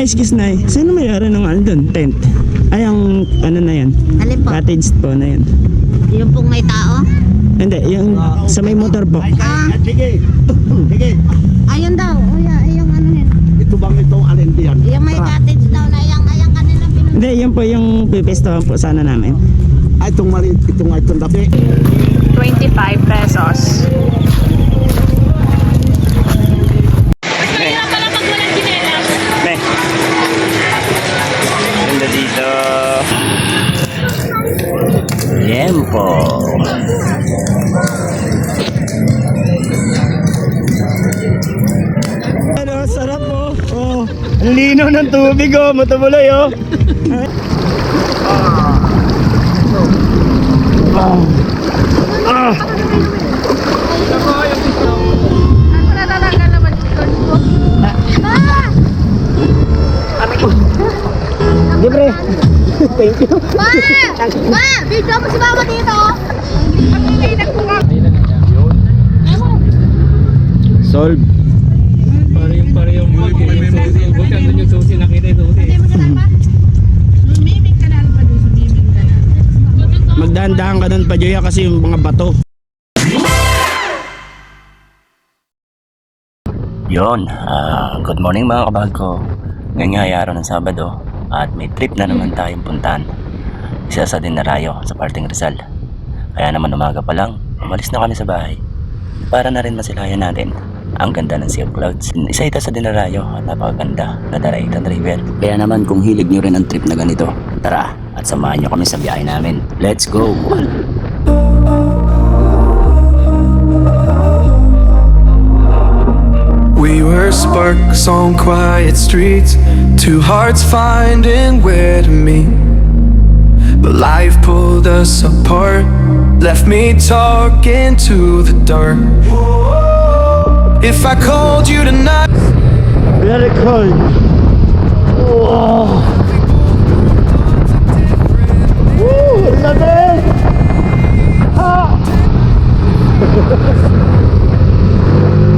excuse na eh. Sino may-ari ng ano dun? Tent? Ay, ang ano na yan? Alin po? Cottage po na yan. Yung pong may tao? Hindi, yung sa may motor po. Sige. Sige. Ayun daw. O yung ano yun. Ito bang itong alin diyan? Yung may cottage daw na yung kanilang pinunta. Hindi, yun po yung pipestohan po sana namin. Ay, itong mali, itong dabi. 25 pesos. Ganda dito. Liempo. Ano, sarap po. Oh, ang lino ng tubig oh, matumuloy oh. Libre. Thank you. Ma! Ma! Video mo si mama dito. Solve. Parehong susi. Buti andun yung susi. Nakita yung susi. Magdahan-dahan ka doon pa, Joya, kasi yung mga bato. Yon, good morning mga kabahag ko. Ngayon nga ay araw ng Sabado at may trip na naman tayong puntahan. Isa sa Dinarayo sa Parting Rizal. Kaya naman umaga pa lang, umalis na kami sa bahay para na rin masilayan natin ang ganda ng Sea of Clouds. Isa ito sa Dinarayo at napakaganda na Daraitan River. Kaya naman kung hilig nyo rin ang trip na ganito, tara at samahan nyo kami sa biyahe namin. Let's go! We were sparks on quiet streets, two hearts finding where to meet. But life pulled us apart, left me talking to the dark. If I called you tonight, Very cold. Oh. Woo! Lamig! Ah!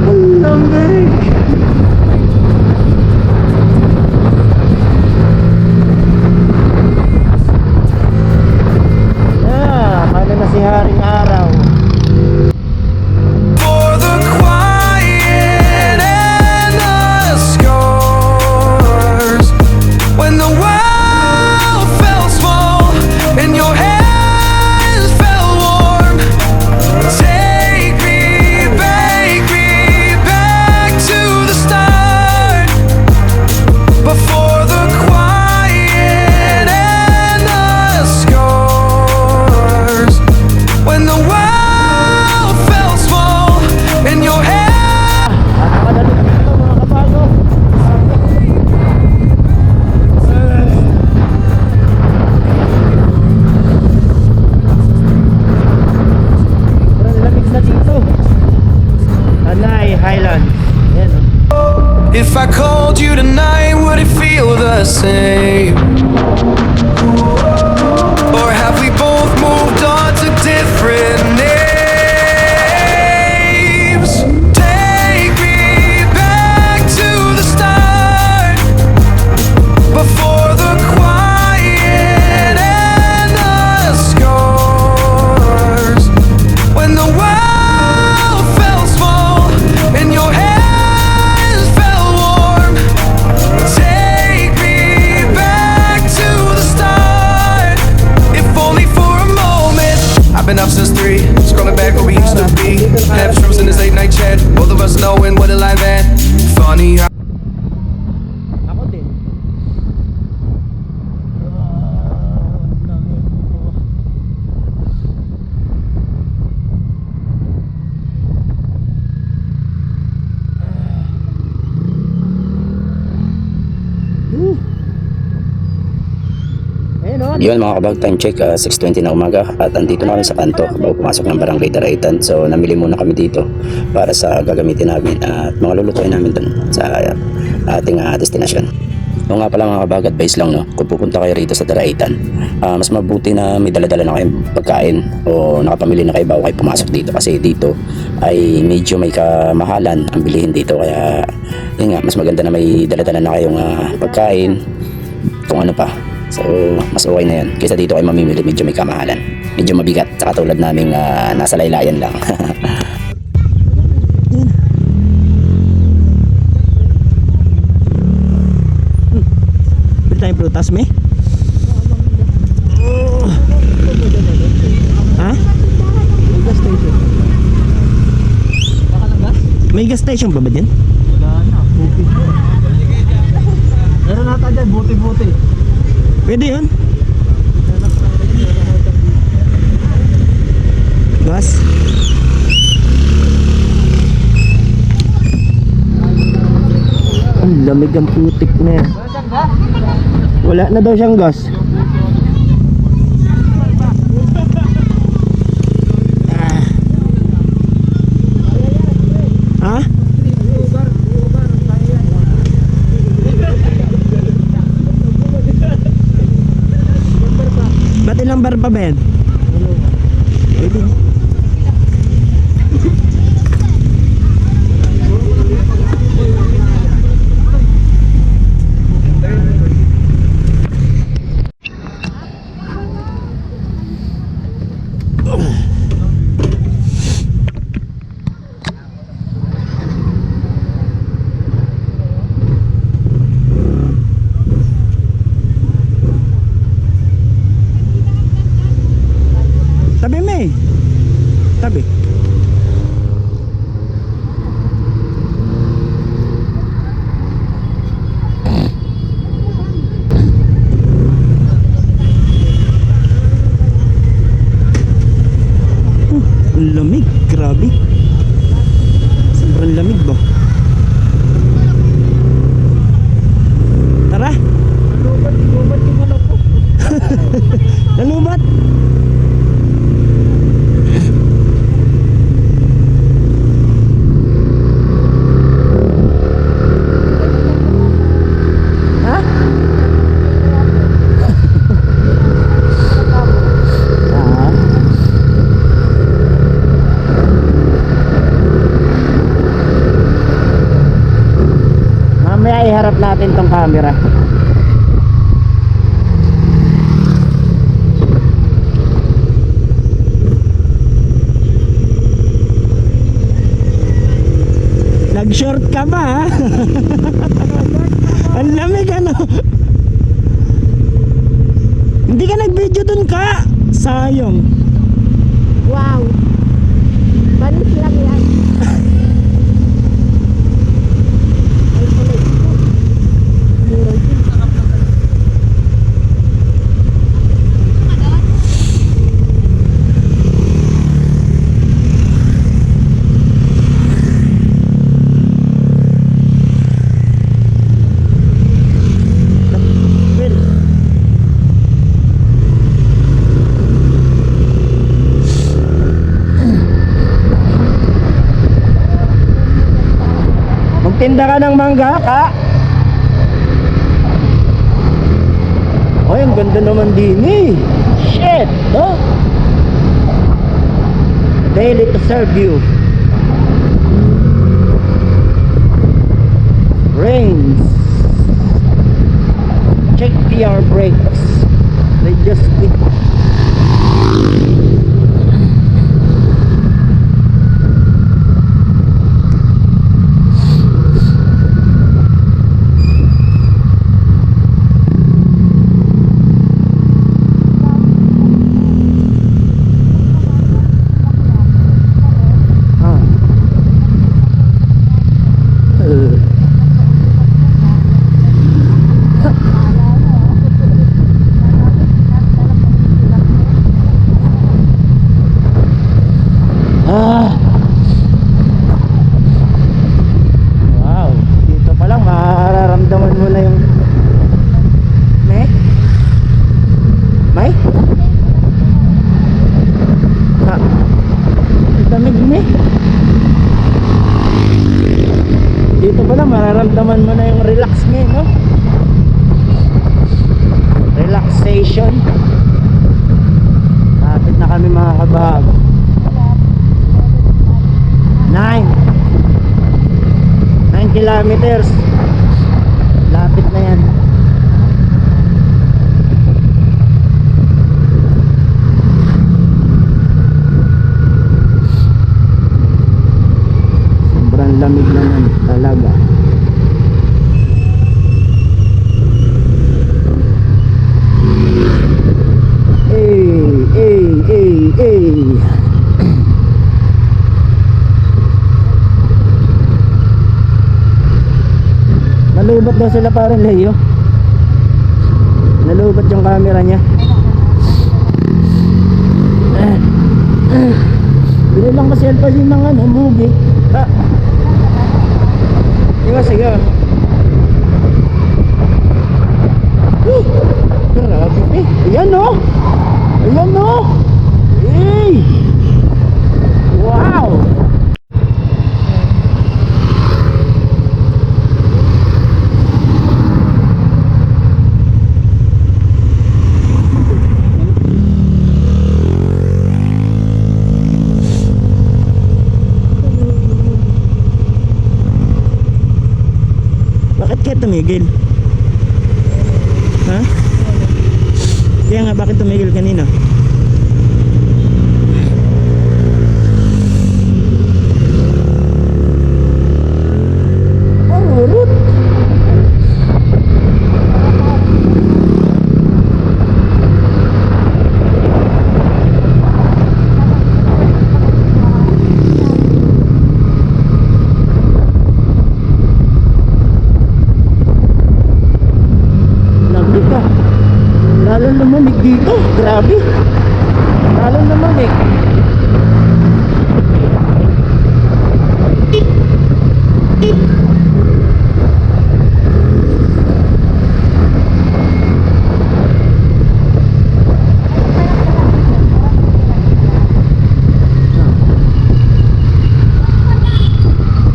Ang lamig! Ano na si Haring Araw? for the quiet and the scars, when the world felt small and your hands felt warm, take me back to the start, before the quiet and the scars, when the world felt small in your hands. Nakakadali dito mga kabago. Parang lamig na dito. Tanay Highlands. Yan oh. If I called you tonight, would it feel the same? Or have we both moved on to different names? Take me back to the start, before the quiet and the scars, when the world felt small and your hands felt warm. Take me back to the start, if only for a moment. I've been up since 3, scrolling back where we used to be. Have shrooms in this late night chat, both of us knowing where the life at. Funny how Ako din. Lamig po. Yun mga kabag, time check 6:20 na umaga at andito na kami sa kanto bago pumasok ng barangay Daraitan. So namili muna kami dito para sa gagamitin namin at mga lulutuin namin dun sa ating destinasyon. O nga pala mga kabag, advice lang no, kung pupunta kayo rito sa Daraitan, mas mabuti na may dala-dala na kayong pagkain o nakapamili na kayo bago kayo pumasok dito, kasi dito ay medyo may kamahalan ang bilihin dito, kaya yun nga, mas maganda na may dala-dala na kayong pagkain kung ano pa. So mas okay na yan kaysa dito kayo mamimili medyo may kamahalan, medyo mabigat, sa katulad naming nasa laylayan lang. Tayong prutas, me? Ha? May gas station ba ba dyan? Wala na, bukid mo. Meron nata dyan, buti-buti. Pwede yun. Gas? Ang lamig ang putik na yan. Wala na daw siyang gas. Ha? Ba't ilang bar pa ba yan? Pwede. Tabi, May. Tabi. Ang lamig, grabe. Sobrang lamig ba? Tara. Nalubat yung manok ko. Nalubat? Mamaya iharap natin tong camera. Nag-short ka ba ha? Ang lamig ano? Hindi ka nag-video dun ka? Sayang. Wow. Balis lang yan. Magtinda ka ng mangga ka? Ay, ang ganda naman din eh. Shit, no? Daily to serve you. Rains. Check PR brakes. They just quit. Wow, dito pa lang mararamdaman mo na yung May? Ha? Damig dito pa lang mararamdaman mo na yung relax no? relaxation. Lapit na kami mga kabag. 9 kilometers. Lapit na yan. Sobrang lamig naman talaga. Nalubat daw sila parang Leo. Nalubat yung camera niya. Bili lang kasi alpa din ng ano, movie. Sige. Grabe eh. Ayan o. Ayan o. Hey. Wow. Bakit kaya tumigil? Ha? Kaya nga, bakit tumigil kanina? Oh, urut. Lamig ka. Lalong lumamig dito. Grabe. Lalong lumamig.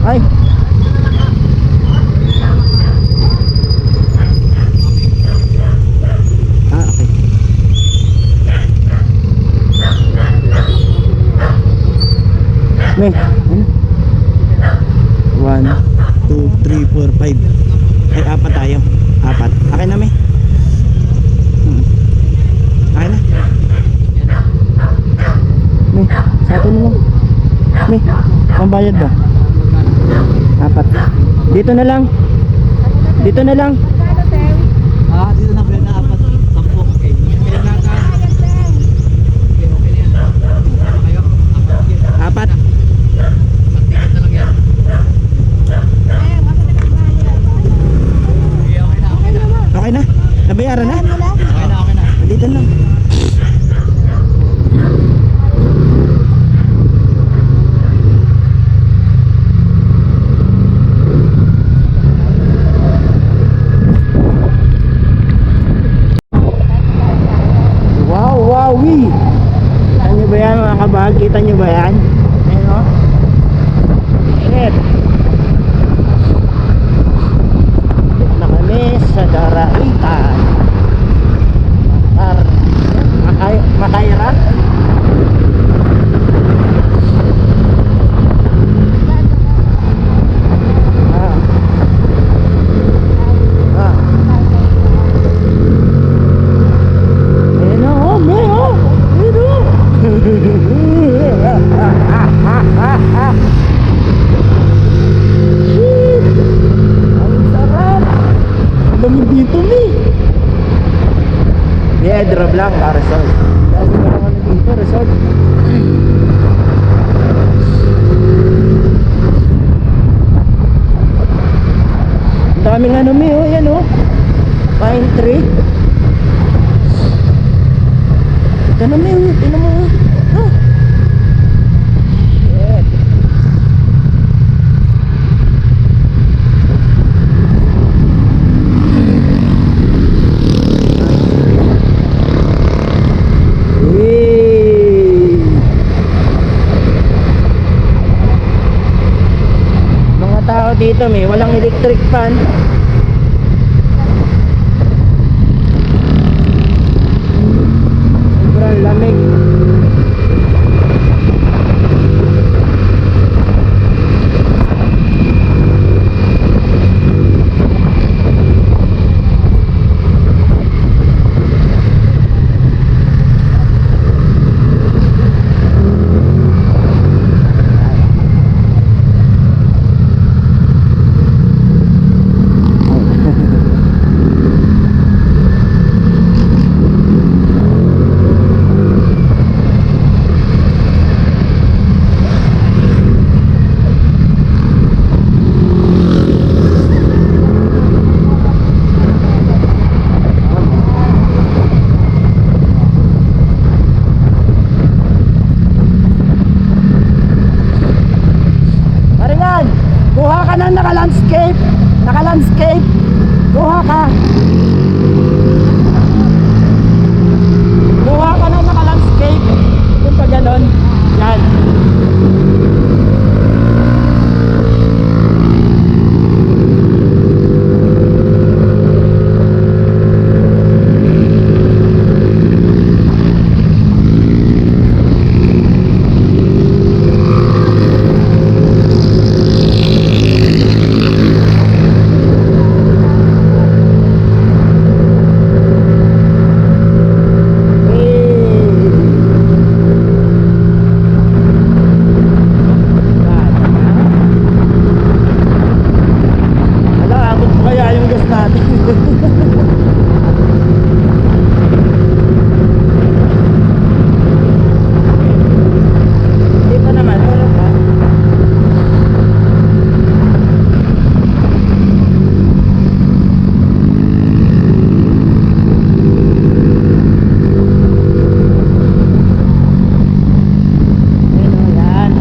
Ay. Okay. May, ano? 1, 2, 3, 4, 5. Ay, 4 tayo. 4. Akin na, may. Akin na. May, sa atin mo. May, pambayad ba? 4. Dito na lang. Dito na lang. Dito na pala na 4. 10. Okay. Kaya na ka. Okay, okay na yan. Sama kayo. 4. Pag-ticket na lang yan. Okay na. Okay na? Nabayaran na? Okay na. Dito lang. Wow, wowie! Kita nyo ba yan mga kabag? Kita nyo ba yan? Ayan o. Shit! Dito na kami sa Daraitan. Makaira? Ayan o, may o! Ayan o! Shit! Ang sarap! Ang lamig dito ni! Yeah, drop lang para resort. Dami na naman dito, resort. Ang daming ano mi, oh, yan oh. Pine tree. Ito na mi, oh, ito na mo. Oh. Shit. Hey. Mga tao dito may walang electric fan. naka-landscape. Kuha ka. Kuha ka na naka-landscape. Kung pa ganon. Yan. Wala, abot mo kaya yung gas natin. Dito naman, meron pa. Ayun o, yan.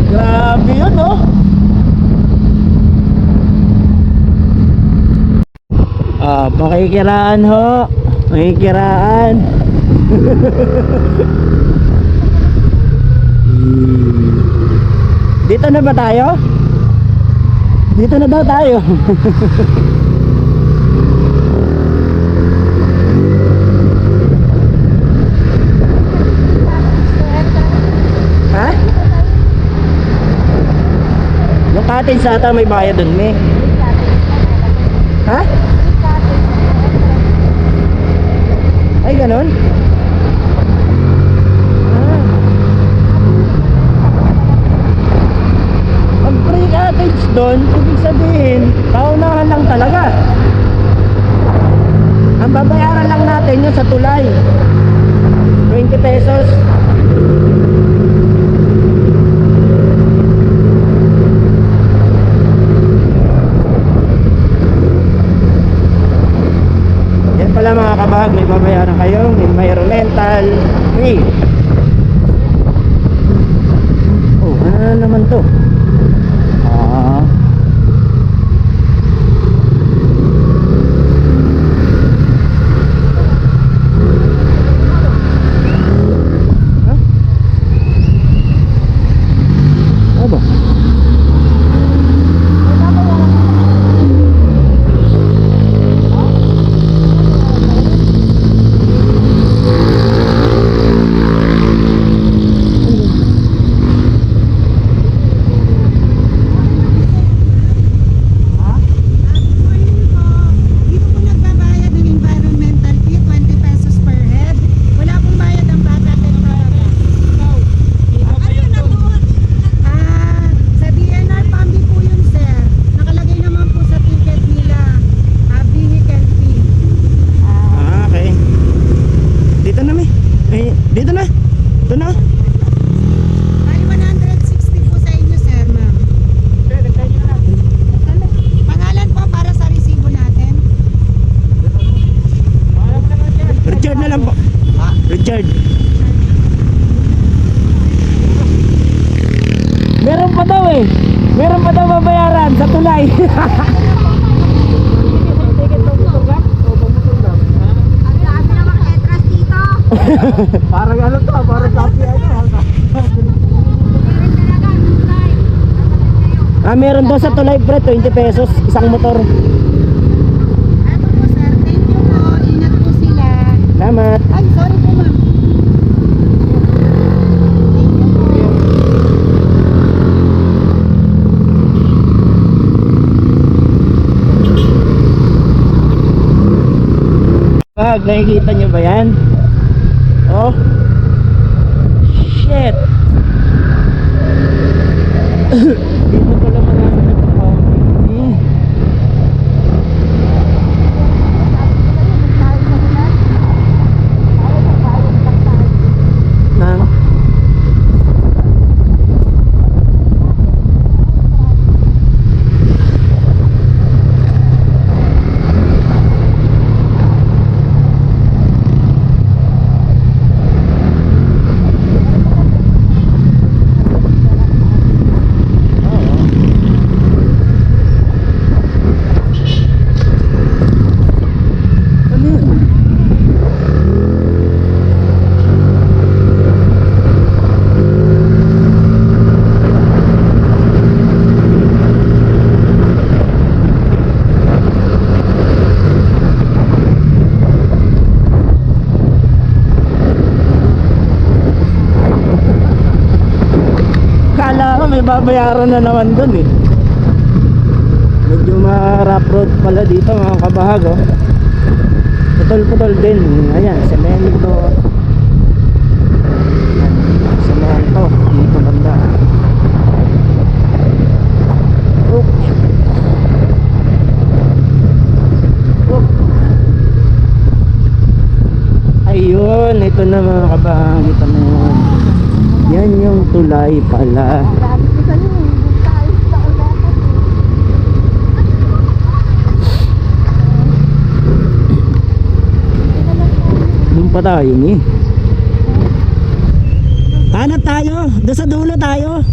Grabe yun, no? Makikiraan ho. Makikiraan. Dito na ba tayo? Dito na daw tayo. Ha? Yung cottage sa ata may bayad dun, me. Ha? Ay, ganun? Ah. Pag free cottage dun, ibig sabihin, paunahan lang talaga. Ang babayaran lang natin yun sa tulay. 20 pesos. Yan pala mga kabahag, may babayaran kayong environmental fee. Oh, ano na naman to? Ah. Huh? Ano ba? Dito po nagbabayad ng environmental fee, 20 pesos per head. Wala pong bayad ang bata at entrada. Ano yun na doon? Sa DNR Pambi po yun, sir. Nakalagay naman po sa ticket nila, vehicle fee. Ah, okay. Dito na, may. Eh, dito na. Ito na. Ay, 160 po sa inyo, sir, ma'am. Pangalan po para sa resibo natin. Richard na lang po. Richard. Meron pa daw eh. Meron pa daw babayaran sa tulay. Parang ano to, parang copy ano. Meron daw sa tulay pre, 20 pesos isang motor. Ano po, sir? Thank you po. Ingat po sila. Salamat. Ay, sorry po, ma'am. Pag nakikita nyo ba yan? Oh. Shit. Dito pala marami nagpa-parking. Nang? may babayaran na naman dun eh. Medyo ma-rough road pala dito mga kabahag oh. Putol-putol din. Ayan, semento. Semento. Dito banda. Okay. Ayun, ito na mga kabahang, ito na yun. Yan yung tulay pala. Doon pa tayo ni. Hanap tayo, doon sa dulo tayo.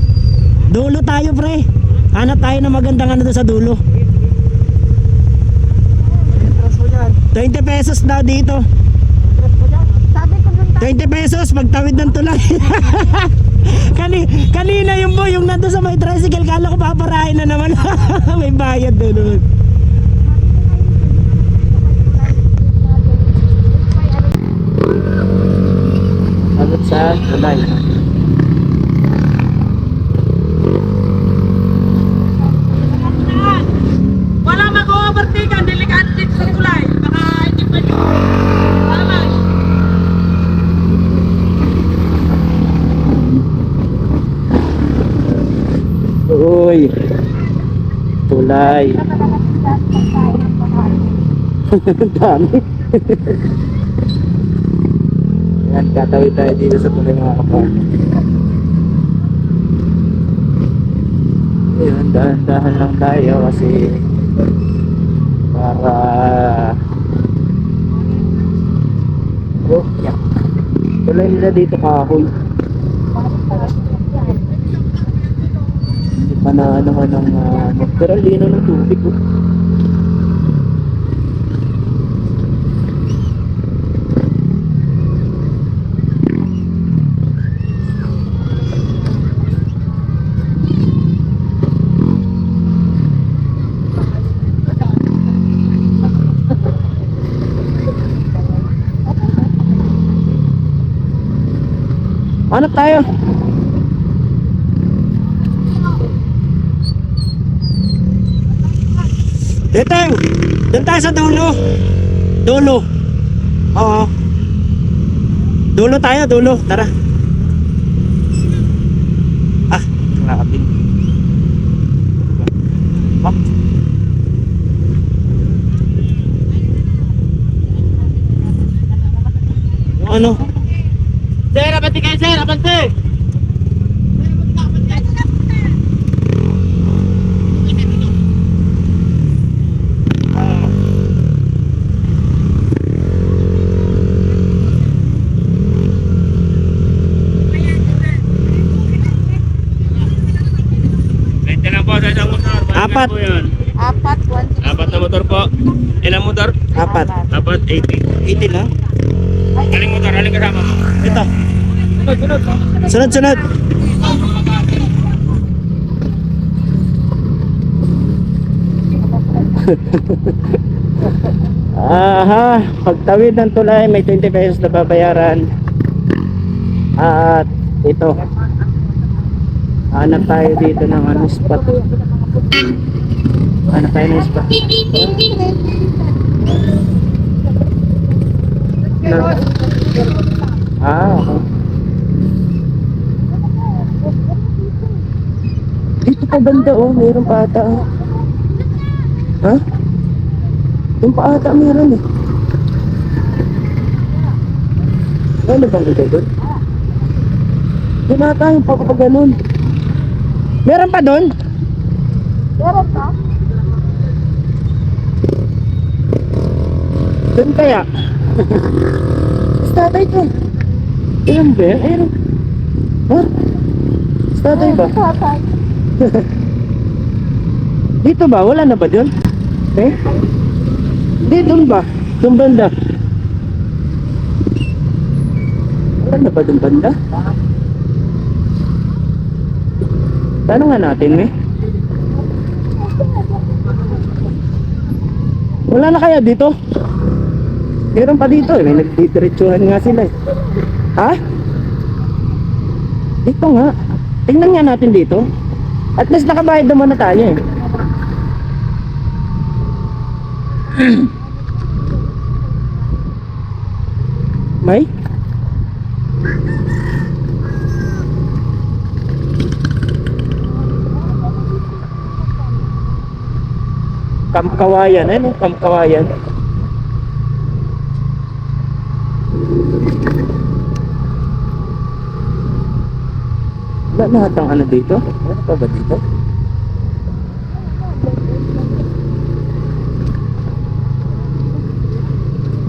Dulo tayo pre. Hanap tayo na magandang ano doon sa dulo. 20 pesos daw dito. 20 pesos pagtawid ng tulay. Kanina yung boy, yung nandun sa may tricycle, kala ko paparahin na naman. May bayad doon. Sagot sa tulay. Wala mag-overtake ang delikado dito sa tulay. Baka hindi pa nyo. Tama. Uy, tulay. Dami. Yan, katawid tayo dito sa tulay mga kapal. Ayun, dahan-dahan lang tayo kasi para oh, yeah. Tulay nila dito kahoy. Hindi pa na naman ng pero lino ng tubig oh. Hanap tayo. Dito, doon tayo sa dulo. Dulo. Oo. Dulo tayo, dulo. Tara. Ah, nakapin. Oh. Yung ano? Sir, abante kayo sir, abante! Apat. Apat na motor po. Ilang motor? Apat. Apat, 80. 80 lang. Aling motor, aling kasama mo? Ito. Sunod, sunod. Aha, pagtawid ng tulay may 20 pesos na babayaran. At ito. Hanap tayo dito ng ano spot. Hanap tayo ng spot. Ah, okay. Dito pa banda oh, mayroon pa ata oh. Ha? Doon pa ata mayroon eh. Ano bang ito doon? Doon ata yung papapaganon. Meron pa doon? Meron pa? Doon kaya? Statay ko. Ayun ba? Ayun. Ha? Statay ba? Dito ba? Wala na ba doon? Eh? Hindi, doon ba? Doon banda. Wala na ba doon banda? Tanong nga natin eh. Wala na kaya dito? Meron pa dito eh. May nagdidiretsuhan nga sila eh. Ha? Dito nga. Tingnan nga natin dito. At least nakabayad na muna tayo eh. May? Kamkawayan, ano? Kamkawayan. Wala lahat ang ano dito? Ano pa ba dito?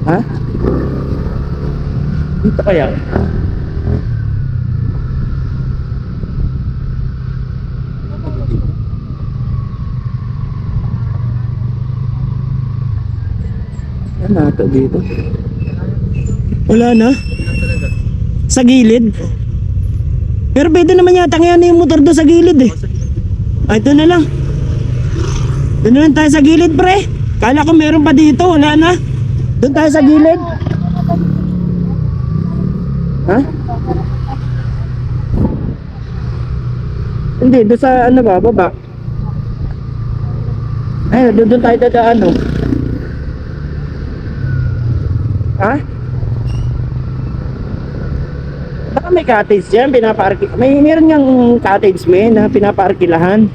Ha? Dito kaya? Ano ito dito? Wala na? Sa gilid? Pero pwede naman yata ngayon yung motor doon sa gilid eh. Ay, ito na lang. Doon na lang tayo sa gilid, pre. Kala ko meron pa dito, wala na. Doon tayo sa gilid. Ha? Hindi, doon sa ano ba, baba. Ay, doon tayo dadaan, oh. Ha? Baka may cottage yan, pinaparki. Meron niyang cottage na pinaparkilahan.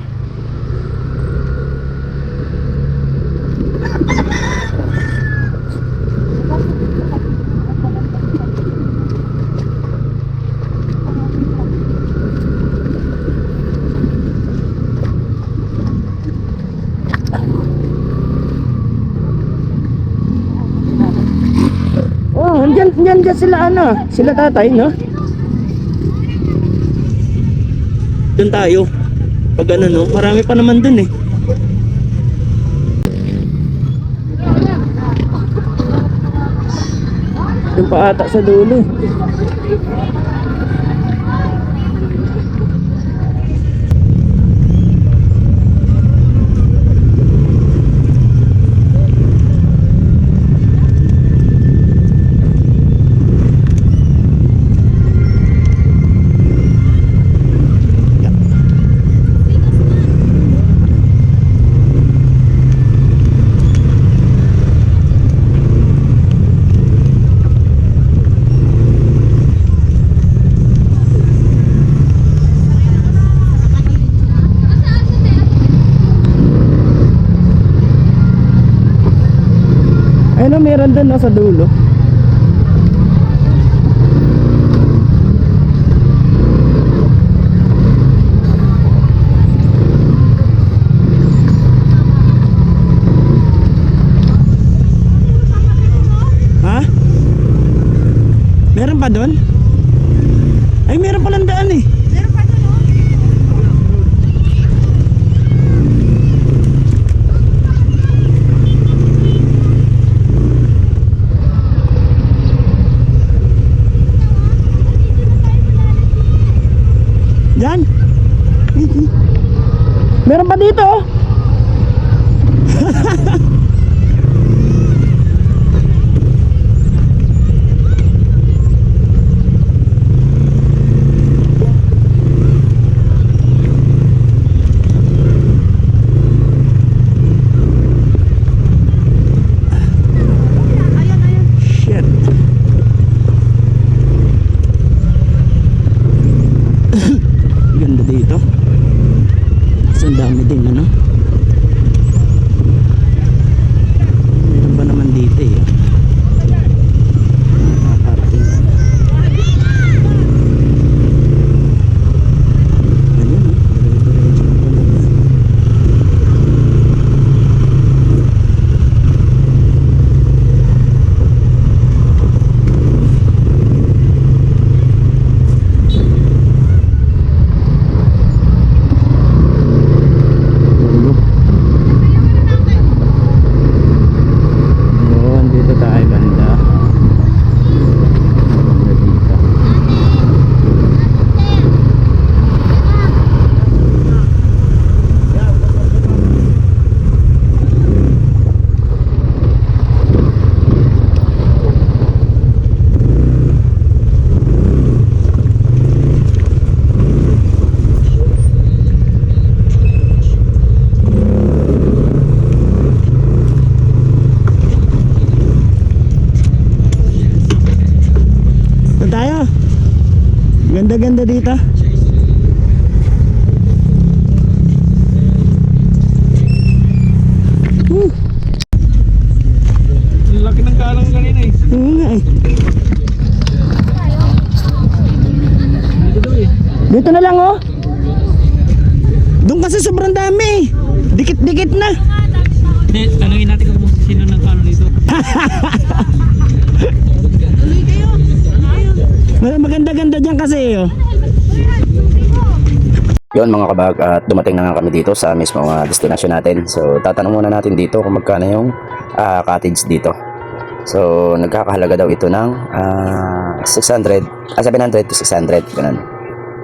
Oh, andyan sila ano, sila tatay, no? Doon tayo. Pag ano, no, marami pa naman dun eh. Doon pa ata sa dulo. Ano meron doon sa dulo? Ha? Meron pa doon? Ay, meron palang daan eh. Meron pa doon, oh. Diyan. Meron pa dito, oh. Shit. Ganda dito. Mas ang dami din, ano? Meron ba naman dito eh? Nakakarating. Ayun, oh. Dire-diretso na talaga. tayo. Ganda-ganda dito. Laki ng kalang kanina eh. Oo nga eh. Dito daw eh. Dito na lang oh. Doon kasi sobrang dami. Dikit-dikit na. Hindi, tanungin natin kung sino nang kalang dito. Maganda-ganda dyan kasi oh. Yun mga kabag, at dumating na nga kami dito sa mismo destination natin. So tatanong muna natin dito kung magkano yung cottage dito. So nagkakahalaga daw ito ng 700 to 600 ganun.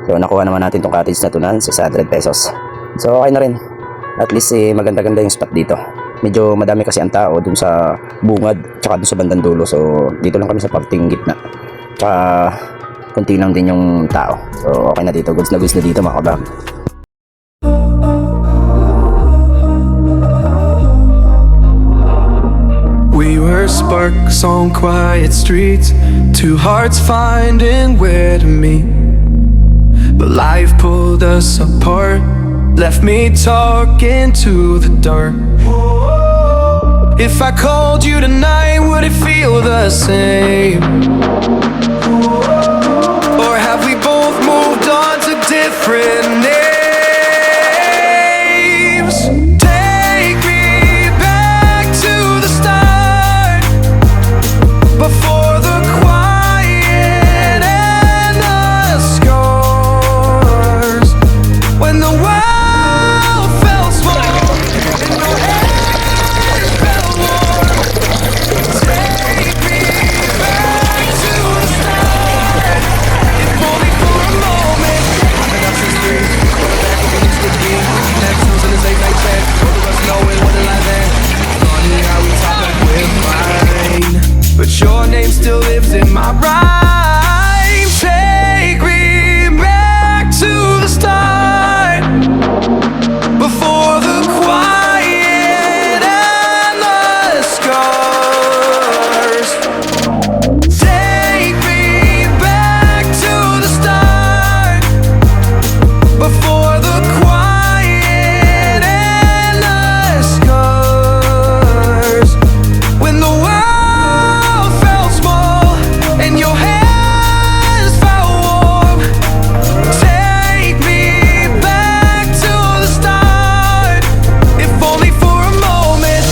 So nakuha naman natin tong cottage na to ng 600 pesos. So okay na rin. At least maganda-ganda yung spot dito. Medyo madami kasi ang tao dun sa bungad tsaka dun sa bandang dulo. So dito lang kami sa parting gitna. Tsaka kunti lang din yung tao. So okay na dito. Goods na dito mga kabag. We were sparks on quiet streets, two hearts finding where to meet. But life pulled us apart, left me talking to the dark. If I called you tonight, would it feel the same? Or have we both moved on to different names? Take me back to the start, before the quiet and the scars, when the world felt small and your hands felt warm. Take me back to the start, if only for a moment. I've been up since 3, going back when we used to be. Had tunes in this late night bed, both of us knowing what it like that. Funny how we talk like we're fine, but your name still lives in my rhyme. Take me back to the start, before the quiet and the scars. Take me back to the start, before the quiet and the scars, when the world felt small and your hands felt warm. Take me back to the start, if only for a moment.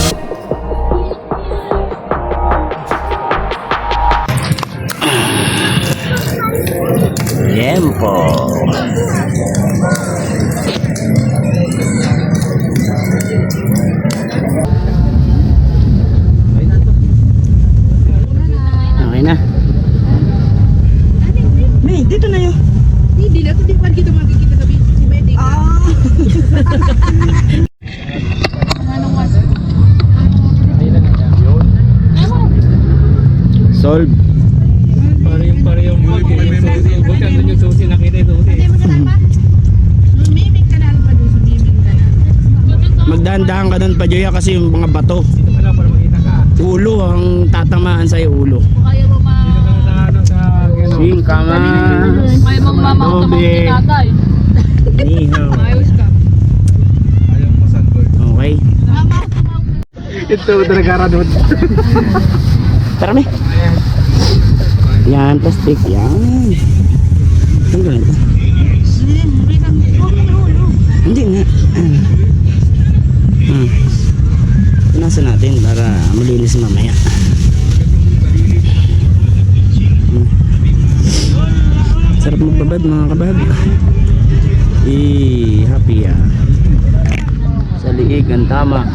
Tiempo. Okay na. May, dito na yun. Hindi na, hindi pa dito makikita sa wedding. Solve. Parehong susi. Buti andun yung susi, nakita yung susi. Sumimik ka na pa doon, sumimik ka na. Magdahan-dahan ka doon pa, Joya, kasi yung mga bato. Dito ka lang para makita ka. Ulo ang tatamaan sa'yo, ulo. Ayaw mo ma... Dito ka lang sa ano, sa gano'n. Singkama. Ayaw mo mamautamang Adobe. tatay. Nihaw. Ayos ka. Ayaw mo sandboard. Okay. Ito talaga radot. Tara, may. Yan, plastic. Yan. Ano ba ito? Hindi nga. Punasan natin para malinis mamaya. Sarap magbabad mga kabag. Happy sa liig ang tama.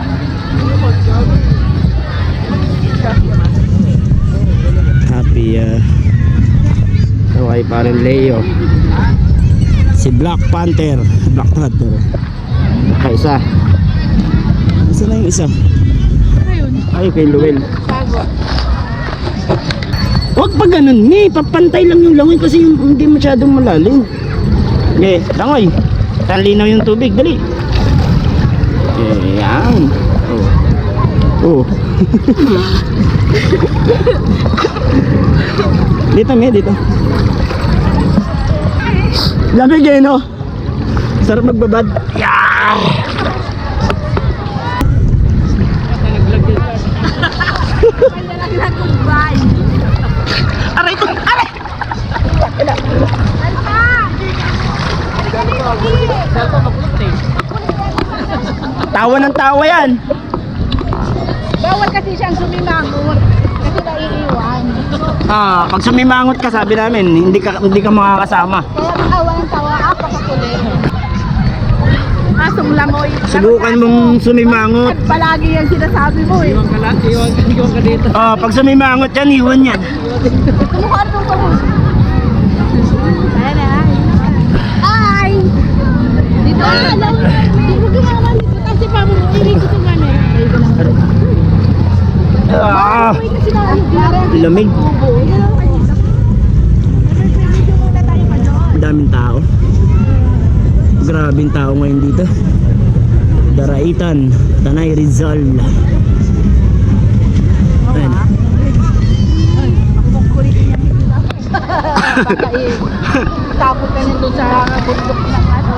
Happy kaway parang Leo. Si Black Panther. Kaisa. Isa na yung isa. Ay, kay Luel. Huwag pa ganun, papantay lang yung langoy kasi yung hindi masyadong malalim. Langoy. Tanlinaw yung tubig, dali. Yan. Oh. Oo. Dito me, dito. Lamig eh, no? Sarap magbabad. Aray ko! Aray! Tawa ng tawa yan. Bawal kasi siyang sumimangot. Kasi naiiwan. Pag sumimangot ka, sabi namin, hindi ka makakasama. Kaya tawa ng tawa ako kakulit. Asong langoy. Subukan mong sumimangot. Palagi yan sinasabi mo eh. Iwan ka dito. Pag sumimangot yan, iwan yan. Kumukha ito ko. Ay! Dito. Dito gumama dito. Kasi pa mo, ilig ko man eh. Kasi na, Lamig. Ang daming tao. Grabing tao ngayon dito. Daraitan, Tanay Rizal. Ayan. Tapos ka nito sa bundok na ano.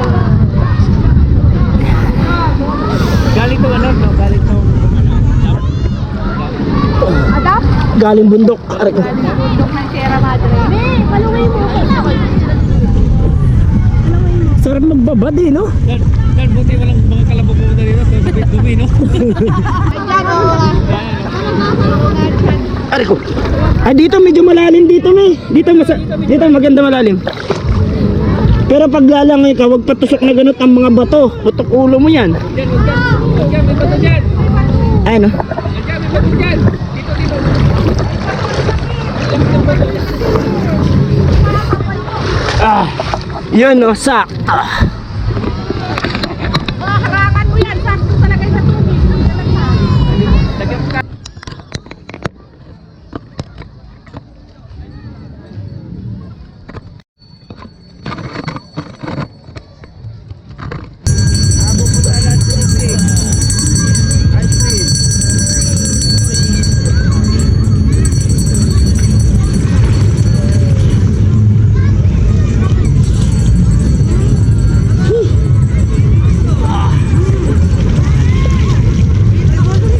Galing to ano, no? Galing to. Adap? Galing bundok. Aray ko. Bundok ng Sierra Madre. Malungay mo. Sarap magbabad eh, no? Dan, buti walang mga kalabog mo na dito. So, dumi, no? Aray ko. Ay, dito medyo malalim dito, me. Dito maganda malalim. Pero pag lalangoy ka, wag patusok na ganun ang mga bato. Putok ulo mo yan. Diyan, may bato dyan. Ay, no? Diyan, may bato dyan. Yun, no? Sak. Harangan mo yan. Sakto talaga sa tubig.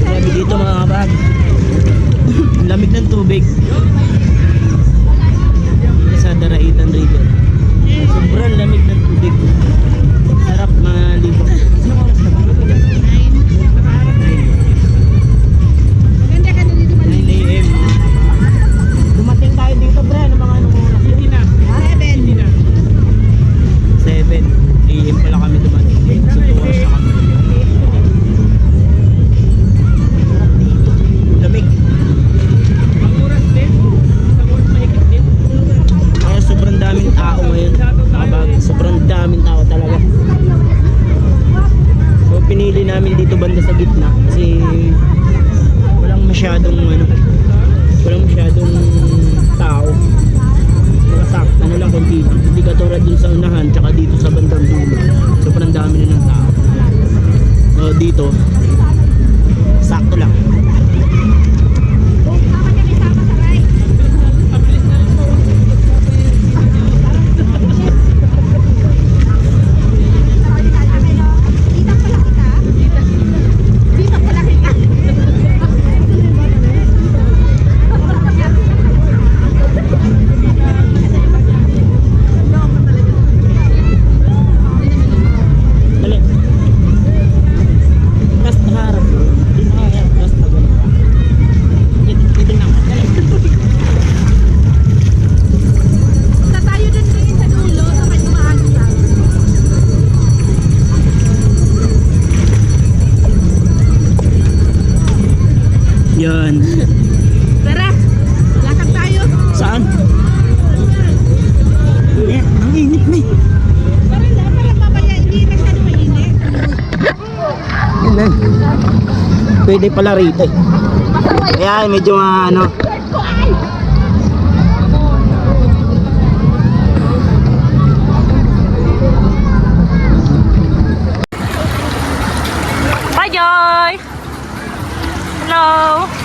Grabe dito mga kabag. Ang lamig ng tubig. Sa Daraitan River. Sobrang lamig ng tubig. Sarap maligo. Ganda ka na dito 9 AM. Dumating tayo dito, bre. Ano mga anong oras? 7 AM pala kami dumating. So 2 hours na kami. Sarap dito. Lamig. Ang oras din. Isang oras mahigit din. Kaya sobrang daming tao ngayon. Kabag, sobrang daming tao talaga. So pinili namin dito banda sa gitna kasi walang masyadong tao. Nakasakta na lang konti. Hindi katulad dun sa unahan tsaka dito sa bandang dulo. Sobrang dami na ng tao. So dito sakto lang. Dali. Basta harap. Basta ganun ka. Dito lang. Dali. Punta tayo dun sa dulo. Sabay tumaano sa Yan. Tara, lakad tayo. Saan? Ang init na eh. Parang mamaya, hindi masyado mainit. Yun na. Pwede pala rito eh. Kaya medyo ano. Hi, Joy! Hello! Hello!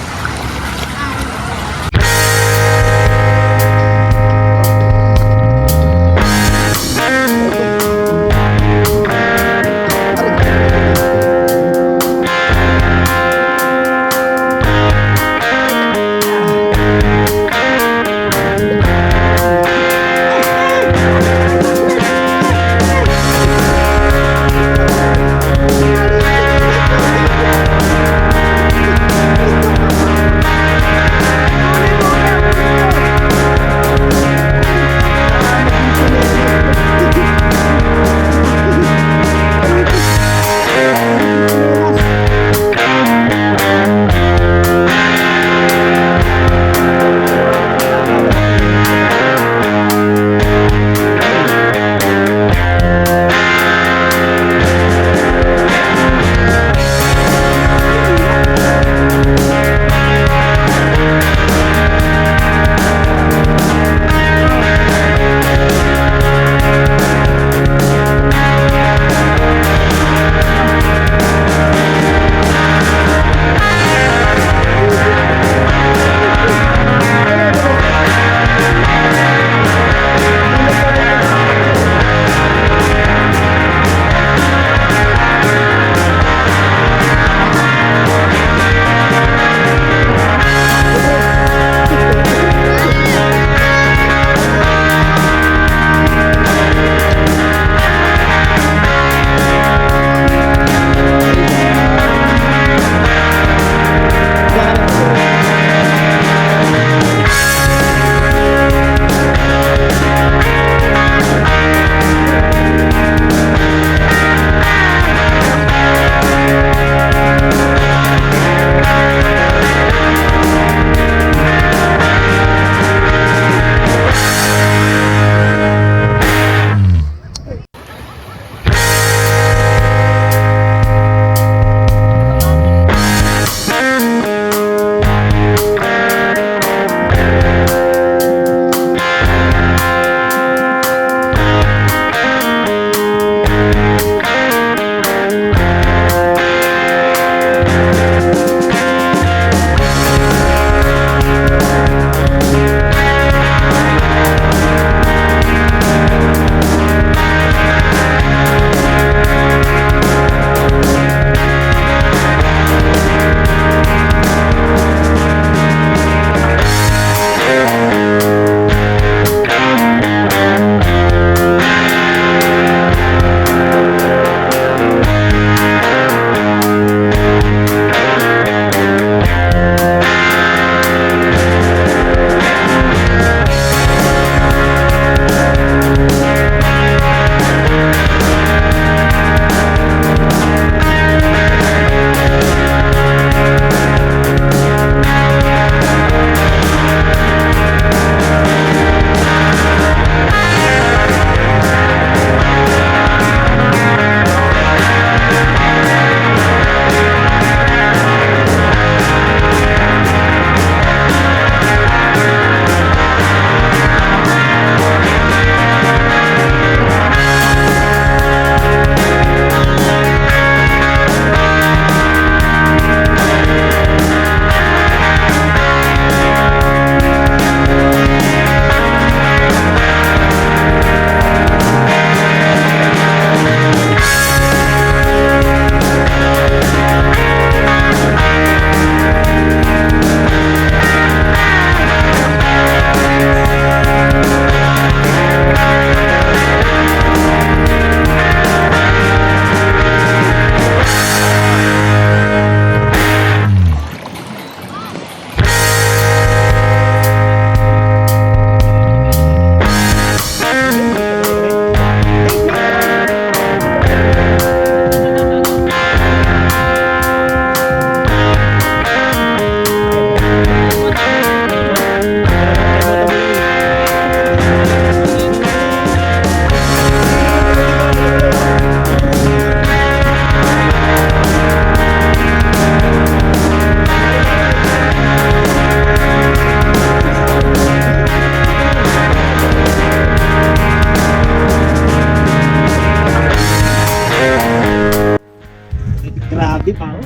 Grabe pa, oh.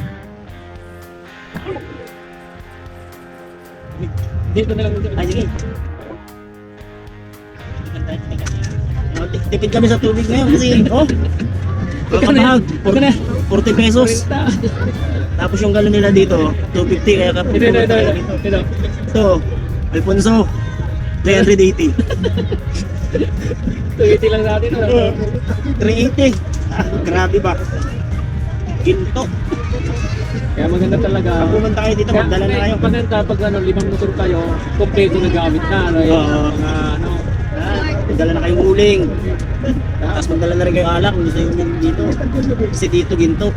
Dito na lang. Ay, sige. Tipid kami sa tubig ngayon kasi, oh. Kakabahag, 40 pesos. Tapos yung galon nila dito, 250 kaya ka Ito, Alfonso, 380. 280 lang natin. 380. Grabe ba? Ginto. Kaya maganda talaga. Pag pumunta kayo dito, magdala na kayo. Maganda pag ano, 5 motor kayo, kompleto na gamit na. Ano, Oo. ano, Magdala na kayong uling. Tapos magdala na rin kayo alak kung gusto yung dito. Kasi dito ginto.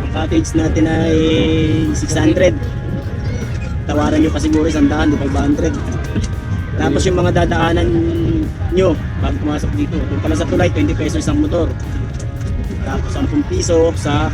Ang cottage natin ay 600. Tawaran nyo pa siguro 100 o 500. Tapos yung mga dadaanan nyo bago pumasok dito. Doon pala sa tulay, 20 pesos isang motor. Tapos 10 piso sa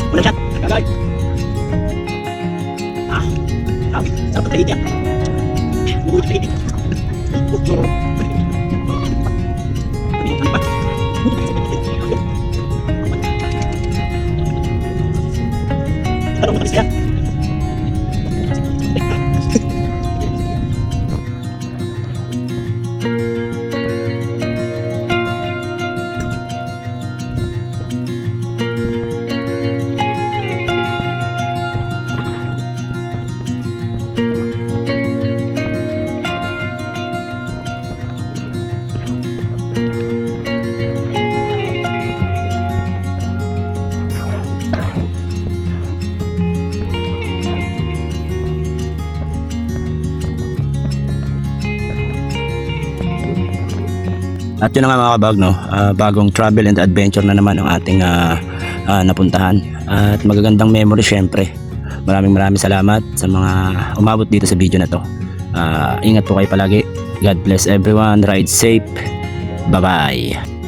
Walang chat. Kagay. Sarap na itik. Buhay na itik. Ano ba siya? At yun na nga mga kabag, no? Bagong travel and adventure na naman ang ating napuntahan. At magagandang memory syempre. Maraming salamat sa mga umabot dito sa video na to. Ingat po kayo palagi. God bless everyone. Ride safe. Bye-bye.